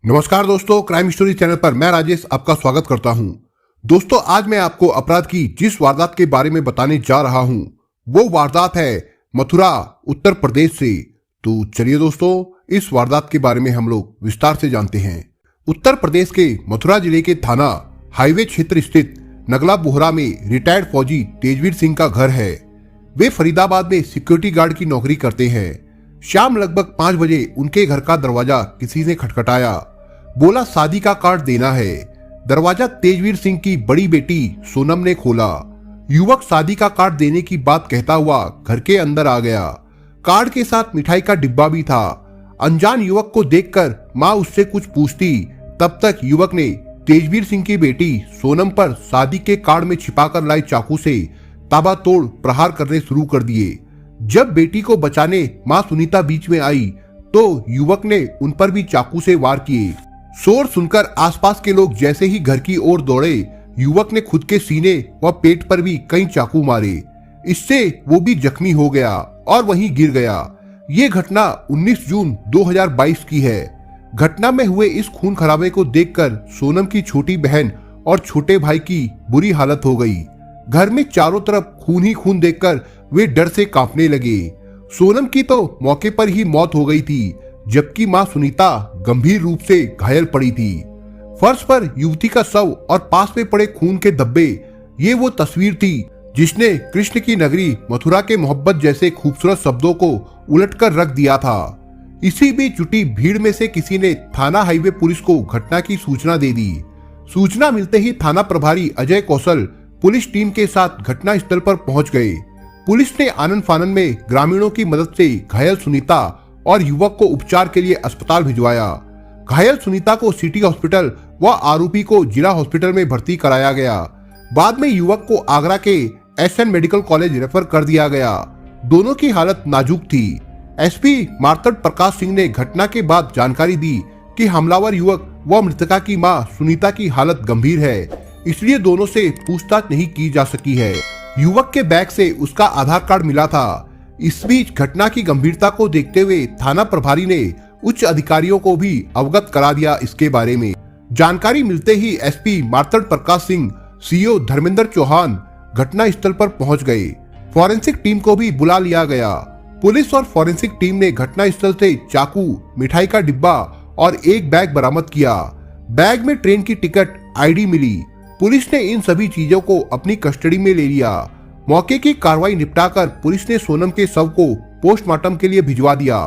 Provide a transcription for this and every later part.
नमस्कार दोस्तों, crime story channel पर मैं राजेश आपका स्वागत करता हूं। दोस्तों, आज मैं आपको अपराध की जिस वारदात के बारे में बताने जा रहा हूं वो वारदात है मथुरा, उत्तर प्रदेश से। तो चलिए दोस्तों, इस वारदात के बारे में हम लोग विस्तार से जानते हैं। उत्तर प्रदेश के मथुरा जिले के थाना हाईवे क्षेत्र स्थित नगला बोहरा में रिटायर्ड फौजी तेजवीर सिंह का घर है। वे फरीदाबाद में सिक्योरिटी गार्ड की नौकरी करते हैं। शाम लगभग 5 बजे उनके घर का दरवाजा किसी ने खटखटाया। बोला शादी का कार्ड देना है। दरवाजा तेजवीर सिंह की बड़ी बेटी सोनम ने खोला। युवक शादी का कार्ड देने की बात कहता हुआ घर के अंदर आ गया। कार्ड के साथ मिठाई का डिब्बा भी था। अनजान युवक को देखकर माँ उससे कुछ पूछती, तब तक युवक ने तेजवीर सिंह की बेटी सोनम पर शादी के कार्ड में छिपाकर लाए चाकू से ताबड़तोड़ प्रहार करने शुरू कर दिए। जब बेटी को बचाने माँ सुनीता बीच में आई तो युवक ने उन पर भी चाकू से वार किए। शोर सुनकर आसपास के लोग जैसे ही घर की ओर दौड़े, युवक ने खुद के सीने व पेट पर भी कई चाकू मारे। इससे वो भी जख्मी हो गया और वहीं गिर गया। ये घटना 19 जून 2022 की है। घटना में हुए इस खून खराबे को देखकर सोनम की छोटी बहन और छोटे भाई की बुरी हालत हो गई। घर में चारों तरफ खून ही खून देखकर वे डर से कांपने लगे। सोनम की तो मौके पर ही मौत हो गई थी, जबकि मां सुनीता गंभीर रूप से घायल पड़ी थी। फर्श पर युवती का शव और पास में पड़े खून के धब्बे, ये वो तस्वीर थी जिसने कृष्ण की नगरी मथुरा के मोहब्बत जैसे खूबसूरत शब्दों को उलटकर रख दिया था। इसी बीच जुटी भीड़ में से किसी ने थाना हाईवे पुलिस को घटना की सूचना दे दी। सूचना मिलते ही थाना प्रभारी अजय कौशल पुलिस टीम के साथ घटना स्थल पर पहुंच गए। पुलिस ने आनन फानन में ग्रामीणों की मदद से घायल सुनीता और युवक को उपचार के लिए अस्पताल भिजवाया। घायल सुनीता को सिटी हॉस्पिटल व आरोपी को जिला हॉस्पिटल में भर्ती कराया गया। बाद में युवक को आगरा के एसएन मेडिकल कॉलेज रेफर कर दिया गया। दोनों की हालत नाजुक थी। एसपी मार्तंड प्रकाश सिंह ने घटना के बाद जानकारी दी कि हमलावर युवक व मृतका की मां सुनीता की हालत गंभीर है, इसलिए दोनों से पूछताछ नहीं की जा सकी है। युवक के बैग से उसका आधार कार्ड मिला था। इस बीच घटना की गंभीरता को देखते हुए थाना प्रभारी ने उच्च अधिकारियों को भी अवगत करा दिया। इसके बारे में जानकारी मिलते ही एसपी मार्तंड प्रकाश सिंह, सीओ धर्मेंद्र चौहान घटना स्थल पर पहुंच गए। फॉरेंसिक टीम को भी बुला लिया गया। पुलिस और फॉरेंसिक टीम ने घटना स्थल से चाकू, मिठाई का डिब्बा और एक बैग बरामद किया। बैग में ट्रेन की टिकट, आईडी मिली। पुलिस ने इन सभी चीजों को अपनी कस्टडी में ले लिया। मौके की कार्रवाई निपटाकर पुलिस ने सोनम के शव को पोस्टमार्टम के लिए भिजवा दिया।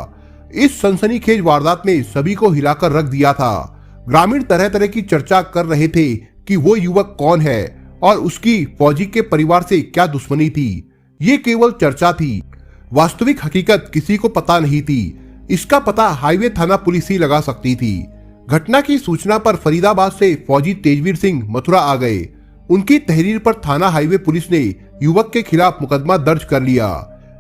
इस सनसनीखेज वारदात ने सभी को हिलाकर रख दिया था। ग्रामीण तरह तरह की चर्चा कर रहे थे कि वो युवक कौन है और उसकी फौजी के परिवार से क्या दुश्मनी थी। ये केवल चर्चा थी, वास्तविक हकीकत किसी को पता नहीं थी। इसका पता हाईवे थाना पुलिस ही लगा सकती थी। घटना की सूचना पर फरीदाबाद से फौजी तेजवीर सिंह मथुरा आ गए। उनकी तहरीर पर थाना हाईवे पुलिस ने युवक के खिलाफ मुकदमा दर्ज कर लिया।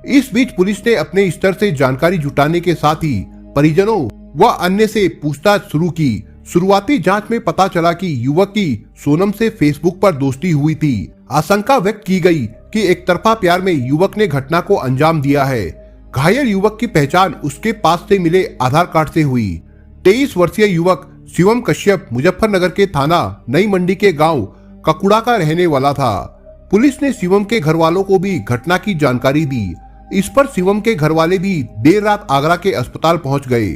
इस बीच पुलिस ने अपने स्तर से जानकारी जुटाने के साथ ही परिजनों व अन्य से पूछताछ शुरू की। शुरुआती जांच में पता चला कि युवक की सोनम से फेसबुक पर दोस्ती हुई थी। आशंका व्यक्त की गई कि एक तरफा प्यार में युवक ने घटना को अंजाम दिया है। घायल युवक की पहचान उसके पास से मिले आधार कार्ड से हुई। 23 वर्षीय युवक शिवम कश्यप मुजफ्फरनगर के थाना नई मंडी के गांव ककुड़ा का रहने वाला था। पुलिस ने शिवम के घर वालों को भी घटना की जानकारी दी। इस पर शिवम के घर वाले भी देर रात आगरा के अस्पताल पहुंच गए।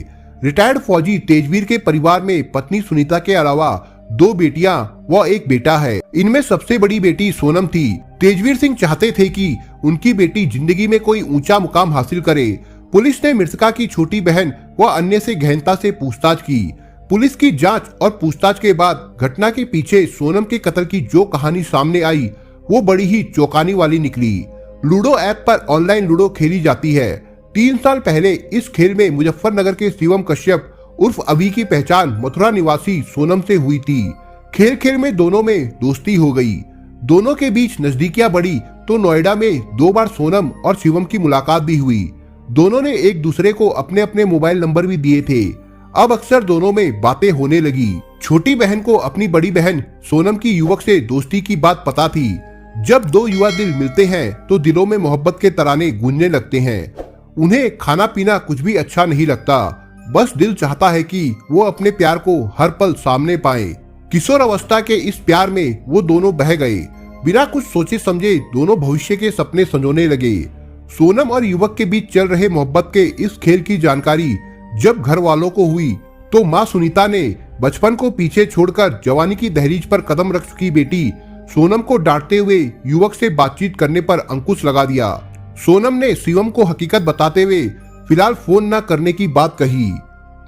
रिटायर्ड फौजी तेजवीर के परिवार में पत्नी सुनीता के अलावा 2 बेटियां व 1 बेटा है। इनमें सबसे बड़ी बेटी सोनम थी। तेजवीर सिंह चाहते थे कि उनकी बेटी जिंदगी में कोई ऊंचा मुकाम हासिल करे। पुलिस ने मृतका की छोटी बहन व अन्य से गहनता से पूछताछ की। पुलिस की जांच और पूछताछ के बाद घटना के पीछे सोनम के कत्ल की जो कहानी सामने आई वो बड़ी ही चौंकाने वाली निकली। लूडो ऐप पर ऑनलाइन लूडो खेली जाती है। 3 साल पहले इस खेल में मुजफ्फरनगर के शिवम कश्यप उर्फ अभी की पहचान मथुरा निवासी सोनम से हुई थी। खेल खेल में दोनों में दोस्ती हो गई। दोनों के बीच नजदीकियां बढ़ी तो नोएडा में 2 बार सोनम और शिवम की मुलाकात भी हुई। दोनों ने एक दूसरे को अपने अपने मोबाइल नंबर भी दिए थे। अब अक्सर दोनों में बातें होने लगी। छोटी बहन को अपनी बड़ी बहन सोनम की युवक से दोस्ती की बात पता थी। जब 2 युवा दिल मिलते हैं तो दिलों में मोहब्बत के तराने गूंजने लगते हैं। उन्हें खाना पीना कुछ भी अच्छा नहीं लगता। बस दिल चाहता है कि वो अपने प्यार को हर पल सामने पाए। किशोर अवस्था के इस प्यार में वो दोनों बह गए। बिना कुछ सोचे समझे दोनों भविष्य के सपने संजोने लगे। सोनम और युवक के बीच चल रहे मोहब्बत के इस खेल की जानकारी जब घर वालों को हुई तो माँ सुनीता ने बचपन को पीछे छोड़कर जवानी की दहलीज पर कदम रख चुकी बेटी सोनम को डांटते हुए युवक से बातचीत करने पर अंकुश लगा दिया। सोनम ने शिवम को हकीकत बताते हुए फिलहाल फोन न करने की बात कही।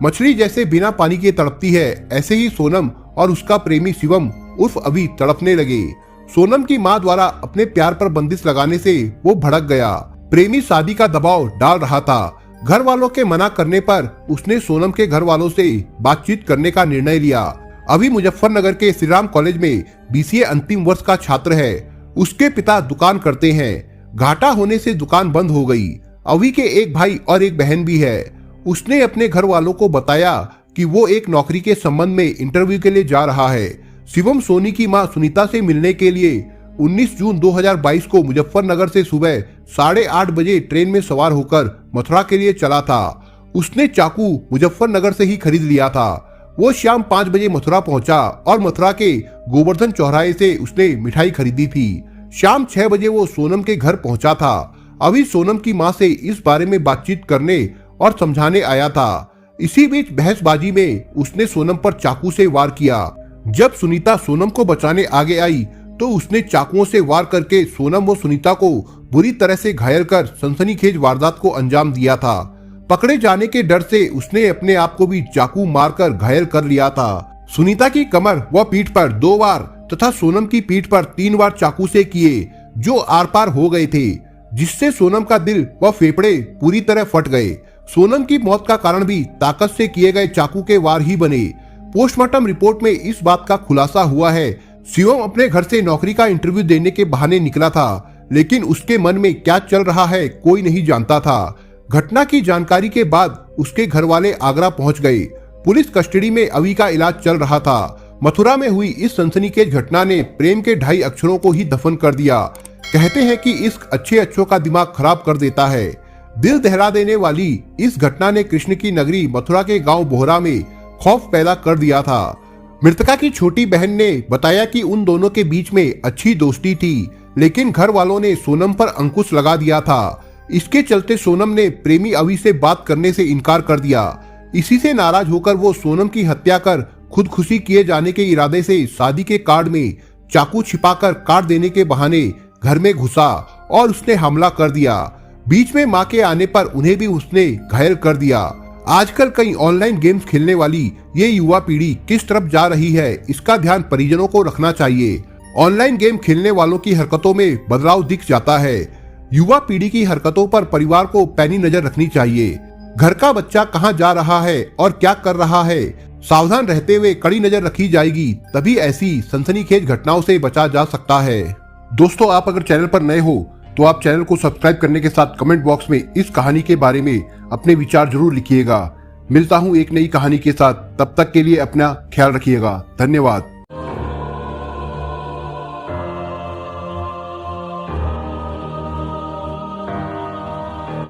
मछली जैसे बिना पानी के तड़पती है, ऐसे ही सोनम और उसका प्रेमी शिवम उर्फ अभी तड़पने लगे। सोनम की मां द्वारा अपने प्यार पर बंदिश लगाने से वो भड़क गया। प्रेमी शादी का दबाव डाल रहा था। घर वालों के मना करने पर उसने सोनम के घर वालों से बातचीत करने का निर्णय लिया। अभी मुजफ्फरनगर के श्री राम कॉलेज में BCA अंतिम वर्ष का छात्र है। उसके पिता दुकान करते हैं। घाटा होने से दुकान बंद हो गई। अभी के एक भाई और एक बहन भी है। उसने अपने घर वालों को बताया कि वो एक नौकरी के संबंध में इंटरव्यू के लिए जा रहा है। शिवम सोनी की मां सुनीता से मिलने के लिए 19 जून 2022 को मुजफ्फरनगर से सुबह 8:30 बजे ट्रेन में सवार होकर मथुरा के लिए चला था। उसने चाकू मुजफ्फरनगर से ही खरीद लिया था। वो शाम 5 बजे मथुरा पहुंचा और मथुरा के गोवर्धन चौराहे से उसने मिठाई खरीदी थी। शाम 6 बजे वो सोनम के घर पहुंचा था। अभी सोनम की मां से इस बारे में बातचीत करने और समझाने आया था। इसी बीच बहसबाजी में उसने सोनम पर चाकू से वार किया। जब सुनीता सोनम को बचाने आगे आई तो उसने चाकुओं से वार करके सोनम व सुनीता को बुरी तरह से घायल कर सनसनीखेज वारदात को अंजाम दिया था। पकड़े जाने के डर से उसने अपने आप को भी चाकू मारकर घायल कर लिया था। सुनीता की कमर व पीठ पर 2 बार तथा सोनम की पीठ पर 3 बार चाकू से किए, जो आर पार हो गए थे, जिससे सोनम का दिल व फेफड़े पूरी तरह फट गए। सोनम की मौत का कारण भी ताकत से किए गए चाकू के वार ही बने। पोस्टमार्टम रिपोर्ट में इस बात का खुलासा हुआ है। शिवम अपने घर से नौकरी का इंटरव्यू देने के बहाने निकला था, लेकिन उसके मन में क्या चल रहा है कोई नहीं जानता था। घटना की जानकारी के बाद उसके घर वाले आगरा पहुंच गए। पुलिस कस्टडी में अवी का इलाज चल रहा था। मथुरा में हुई इस सनसनीखेज घटना ने प्रेम के 2.5 अक्षरों को ही दफन कर दिया। कहते हैं कि इश्क अच्छे अच्छों का दिमाग खराब कर देता है। दिल दहला देने वाली इस घटना ने कृष्ण की नगरी मथुरा के गांव बोहरा में खौफ पैदा कर दिया था। मृतका की छोटी बहन ने बताया कि उन दोनों के बीच में अच्छी दोस्ती थी, लेकिन घर वालों ने सोनम पर अंकुश लगा दिया था। इसके चलते सोनम ने प्रेमी अवी से बात करने से इनकार कर दिया। इसी से नाराज होकर वो सोनम की हत्या कर खुदकुशी किए जाने के इरादे से शादी के कार्ड में चाकू छिपाकर काट देने के बहाने घर में घुसा और उसने हमला कर दिया। बीच में मां के आने पर उन्हें भी उसने घायल कर दिया। आजकल कई ऑनलाइन गेम्स खेलने वाली ये युवा पीढ़ी किस तरफ जा रही है, इसका ध्यान परिजनों को रखना चाहिए। ऑनलाइन गेम खेलने वालों की हरकतों में बदलाव दिख जाता है। युवा पीढ़ी की हरकतों पर परिवार को पैनी नजर रखनी चाहिए। घर का बच्चा कहां जा रहा है और क्या कर रहा है, सावधान रहते हुए कड़ी नजर रखी जाएगी, तभी ऐसी सनसनीखेज घटनाओं से बचा जा सकता है। दोस्तों, आप अगर चैनल पर नए हो तो आप चैनल को सब्सक्राइब करने के साथ कमेंट बॉक्स में इस कहानी के बारे में अपने विचार जरूर लिखिएगा। मिलता हूं एक नई कहानी के साथ, तब तक के लिए अपना ख्याल रखिएगा। धन्यवाद।